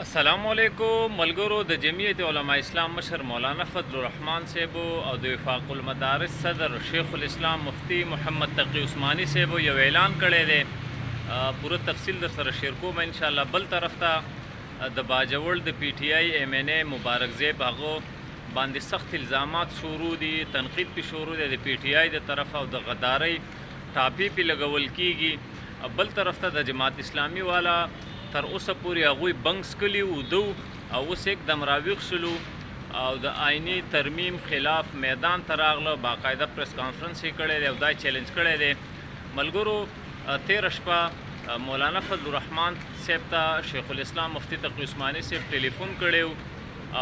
السلام علیکم ملګرو د جمعیت علماء اسلام مشر مولانا فضل الرحمن صاحب او د وفاق المدارس صدر شیخ الاسلام مفتی محمد تقی عثماني صاحب یو اعلان کړی دی پوره تفصیل در سره شیر کوم ان شاء الله. بل طرف ته د باجوړ د پی ټی آی ایم ان ای مبارک زیب هغه باندې سخت الزامات شروع دي، تنقید پی شروع دی د پی ټی آی د طرف او د غدارۍ ټاپی پی لګول کیږي. بل طرف ته د جماعت اسلامی والا تر اوسه پورې هغوی بنګ سکلي ودو او اوس एकदम راویښ شلو او د آئینی ترمیم خلاف میدان ته راغله، باقاعده پریس کانفرنس یې کړی دی او دا چیلنج کړی دی. ملګرو تیره شپه مولانا فضل الرحمن صاحب ته شیخ الاسلام مفتی تقی عثماني صاحب ټلیفون کړی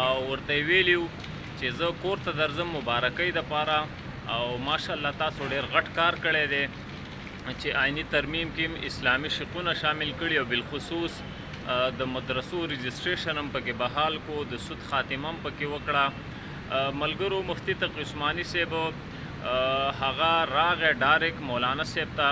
او ورته یې ویلي چې زه کور ته درځم مبارکۍ دپاره او ماشاءالله تاسو ډېر غټ کار کړی دی چې آئینی ترمیم کې اسلامي شقونه شامل کړي او بالخصوص د مدرسو رجسټریشن هم پکې بحال کو، د سود خاتمه هم پکې وکړه. ملګرو مفتی تقی عثماني صاحب هغه راغی ډایرک مولانا صاحب ته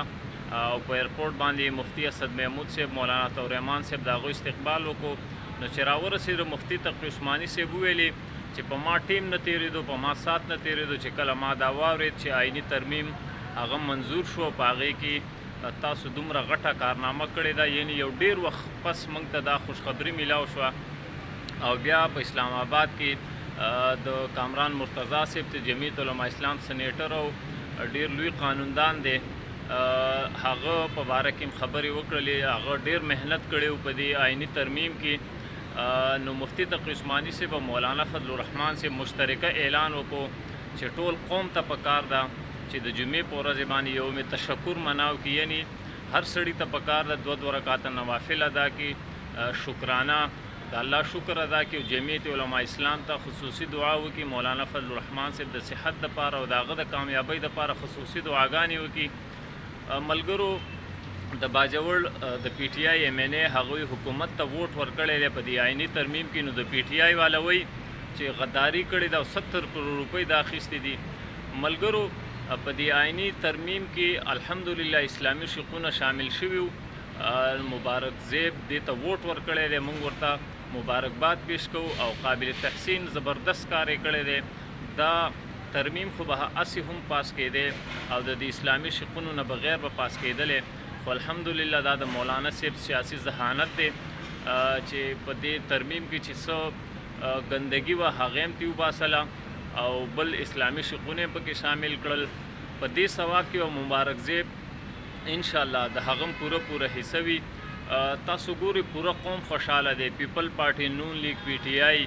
او په ایرپورټ باندې مفتی اسد محمود صاحب مولانا طورحمان صاحب د هغوی استقبال وکړو. نو چې راورسېدو مفتی تقی عثماني صاحب وویلي چې په ما ټیم نه تېرېدو، په ما سات نه تېرېدو چې کله ما دا واورېد چې آئینی ترمیم هغه منظور شو، په هغې کې تاسو دومره غټه کارنامه کړې ده، یعنی یو ډېر وخت پس موږ ته دا خوشخبري میلاو شوه. او بیا په اسلام آباد کې د کامران مرتضی صاحب ته جمعیت علماء اسلام سینیټر او ډېر لوی قانوندان دی، هغه په باره کې هم خبرې وکړلې، هغه ډېر محنت کړی و په دې آئیني ترمیم کې. نو مفتی تقی عثماني صاحب او مولانا فضل الرحمن صاحب مشترکه اعلان وکړو چې ټول قوم ته پکار ده چې د جمعې په ورځ باندې یوم تشکر مناو کی، یعنی هر سړي ته پکار ده 2 رکعاته نوافل ادا کی، شکرانه د الله شکر ادا کی، جمعیت علماء اسلام ته خصوصي دعا وکړي، مولانا فضل الرحمن صاحب د صحت دپاره او د هغه د کامیابۍ دپاره خصوصي دعاګانې وکړي. ملګرو د باجوړ د پی ټی آی ایم ان ای هغوی حکومت ته ووټ ورکړی دی په دې آئیني ترمیم کې. نو د پی ټی آی والا وایي چې غداري کړې ده او 70 کروڑ روپۍ د اخیستې دي. ملګرو په دې آئینی ترمیم کې الحمدلله اسلامي شقونه شامل شوي وو، مبارک زیب دې ته ووټ ورکړی دی، موږ ورته مبارکباد پیش کوو او قابل تحسین زبردست کار یې کړی دی. دا ترمیم خو به هسې هم پاس کېدی او د اسلامي شقونو نه بغیر به پاس کېدلی، خو الحمدلله دا د مولانا صاحب سیاسي ذهانت دی چې په دې ترمیم کې چې څه ګندګي وه هغې هم ترې وباسله او بل اسلامي شقونه پکې شامل کړل. په دې ثواب کې به مبارک زیب انشاءالله د هغه هم پوره حصه وي. تاسو ګورئ پوره قوم خوشحاله دی، پیپل پارټي، نون لیگ، پی ټی آی،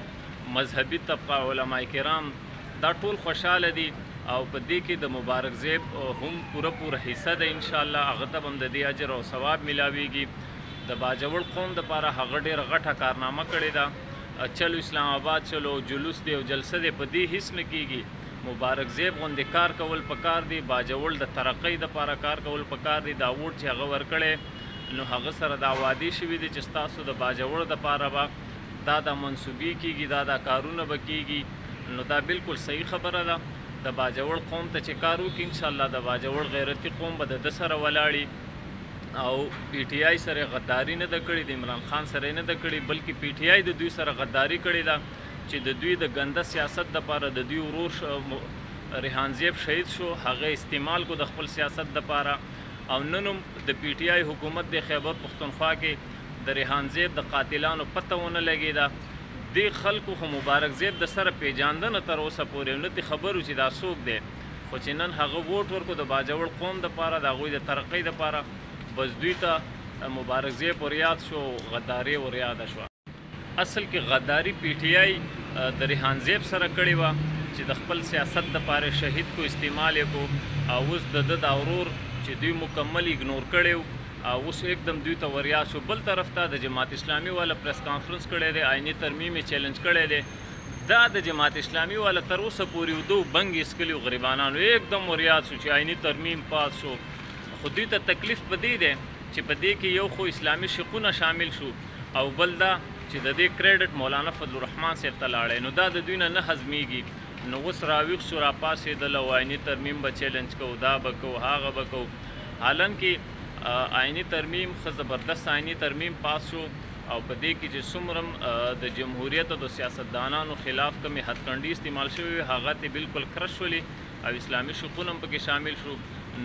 مذهبي طبقه، علماء کرام دا ټول خوشحاله دي او په دې کې د مبارک زیب هم پوره حصه ده انشاءالله، هغه ته به هم د دې اجر او ثواب میلاویږي. د باجوړ قوم دپاره هغه ډېره غټه کارنامه کړې ده. چلو اسلام آباد چلو جلوس دی او جلسه دی، په دې هیڅ نه کیږي. مبارک زیب غوندې کار کول پکار دی، باجوړ د ترقۍ دپاره کار کول پکار دی. دا ووټ چې هغه ورکړی نو هغه سره دا وعدې شوي دي چې ستاسو د باجوړ دپاره به دا منصوبې کیږي، دا کارونه به کیږي. نو دا بالکل صحیح خبره ده. د باجوړ قوم ته چې کار وکړي انشاءالله د باجوړ غیرتي قوم به د سره ولاړي او پی ټی آی سره غداری نه ده کړې، د عمران خان سره نه ده کړې، بلکې پی ټی آی د دوی سره غداری کړې ده چې د دوی د ګنده سیاست دپاره د دوی ورور ریحان زیب شهید شو، هغه استعمال کو د خپل سیاست دپاره. او نن هم د پی ټی آی حکومت د خیبر پښتونخوا کې د ریحان زیب د قاتلانو پته ونه لګېده. دې خلکو خو مبارک زیب د سره پیژانده نه تر اوسه پورې نه دي خبرو چې دا څوک دی، خو چې نن هغه ووټ ورکړو د باجوړ قوم دپاره، د هغوی د ترقۍ دپاره، بس دوی ته مبارک زیب وریاد شو، غداري وریاده شو. اصل کې غداري پی ټی آی د ریحان زیب سره کړې وه چې د خپل سیاست دپاره شهید کو، استعمال یې کو، او اوس د ده دا ورور چې دوی مکمل اګنور کړی و او اوس एकदम دوی ته وریاد شو. بل طرف ته د جماعت اسلامي والا پریس کانفرنس کړی دی، آئیني ترمیم یې چیلنج کړی دی. دا د جماعت اسلامي والا تر اوسه پورې ودو بنګ یې څکلي غریبانانو एकदम وریاد شو چې آئیني ترمیم پاس شو. خو دوی ته تکلیف په دې دی چې په دې کې یو خو اسلامي شقونه شامل شو او بل دا چې د دې کریډټ مولانا فضل الرحمن صاحب ته لاړی، نو دا د دوی نه هضمیږي. نو اوس راویښ شو، راپاڅېدل او آئیني ترمیم به چیلنج کوو، دا به کوو، هغه به کوو. حالانکې آئینی ترمیم ښه زبردست آئینی ترمیم پاس شو او په دې کې چې څومره د جمهوریت او د سیاستدانانو خلاف کومې هتکنډي استعمال شوي هغه ته بالکل کرش ولي او اسلامي شقونه هم پکې شامل شو.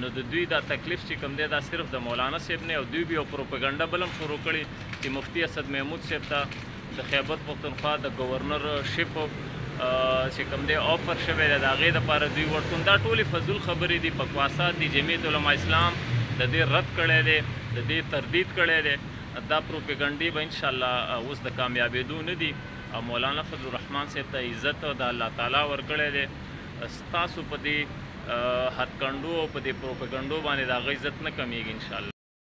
نو د دوی دا تکلیف چې کوم دی دا صرف د مولانا صاحب نه او دوی بیا پروپاګانډا بل هم شروع کړي چې مفتی اسد محمود صاحب ته د خیبر پختونخوا د گورنر شپ چې کوم دی آفر شوی دی د هغې دپاره دوی ورکون. دا ټولې فضول خبرې دي، بکواسات دي. جمعیت علما اسلام د دې رد کړی دی، د دې تردید کړی دی. دا پروپاګانډې به انشاءالله اوس د کامیابېدو نه دي او مولانا فضل الرحمن صاحب ته عزت د الله تعالی ورکړی دی. ستاسو په دې هتکنډو او په دې پروپاګانډو باندې د هغه عزت نه کمیږي انشاءالله.